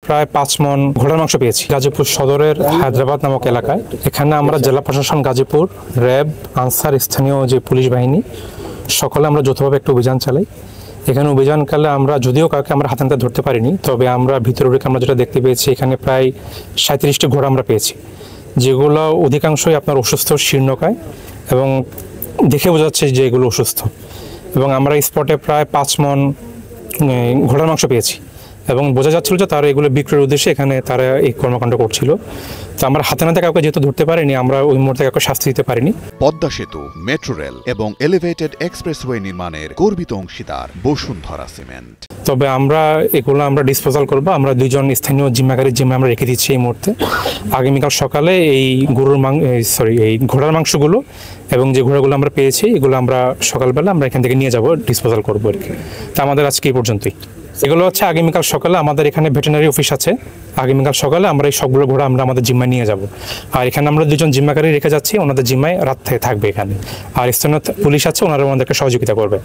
প্রায় 5 মণ ঘোড়ার মাংস পেয়েছি গাজীপুর সদরের হায়দ্রাবাদ নামক এলাকায়। এখানে আমরা জেলা প্রশাসন গাজীপুর, র্যাব, আনসার, স্থানীয় যে পুলিশ বাহিনী সকলে আমরা যৌথভাবে একটা অভিযান চালাই। এখানে অভিযানকালে আমরা যদিও কাউকে আমরা হাতে নাতে ধরতে পারিনি, তবে আমরা ভিতরে ঢুকে আমরা যেটা দেখতে পেয়েছি এখানে প্রায় 37টি ঘোড়া আমরা পেয়েছি, যেগুলো অধিকাংশই আপনার অসুস্থ, শীর্ণকায় এবং দেখে বোঝা যাচ্ছে যে এগুলো অসুস্থ। এবং আমরা স্পটে প্রায় 5 মণ ঘোড়ার মাংস পেয়েছি এবং বোঝা যাচ্ছিল যে তারা এগুলো বিক্রয়ের উদ্দেশ্যে এখানে তারা এই কর্মকাণ্ড করছিল। তো আমরা হাতে নাতে কাউকে যেহেতু ধরতে পারিনি, আমরা ওই মুহূর্তে কাউকে শাস্তি দিতে পারিনি। পদ্মা সেতু, মেট্রো রেল এবং এলিভেটেড এক্সপ্রেসওয়ে নির্মাণের গর্বিত অংশীদার বসুন্ধরা সিমেন্ট। তবে আমরা এগুলো ডিসপোজাল করব। আমরা 2 জন স্থানীয় জিম্মাগারির জিম্মা আমরা রেখে দিচ্ছি এই মুহূর্তে। আগামীকাল সকালে এই এই ঘোড়ার মাংসগুলো এবং যে ঘোড়াগুলো আমরা পেয়েছি এগুলো আমরা সকালবেলা আমরা এখান থেকে নিয়ে যাব, ডিসপোজাল করবো আর কি। তা আমাদের আজকে এই পর্যন্তই। এগুলো হচ্ছে আগামীকাল সকালে আমাদের এখানে ভেটেরিনারি অফিস আছে, আগামীকাল সকালে আমরা এই সবগুলো ঘোড়া আমরা আমাদের জিম্মায় নিয়ে যাব। আর এখানে আমরা 2 জন জিম্মাগারি রেখে যাচ্ছি, ওনাদের জিম্মায় রাত থেকে থাকবে এখানে। আর স্থানীয় পুলিশ আছে, ওনারা আমাদেরকে সহযোগিতা করবে।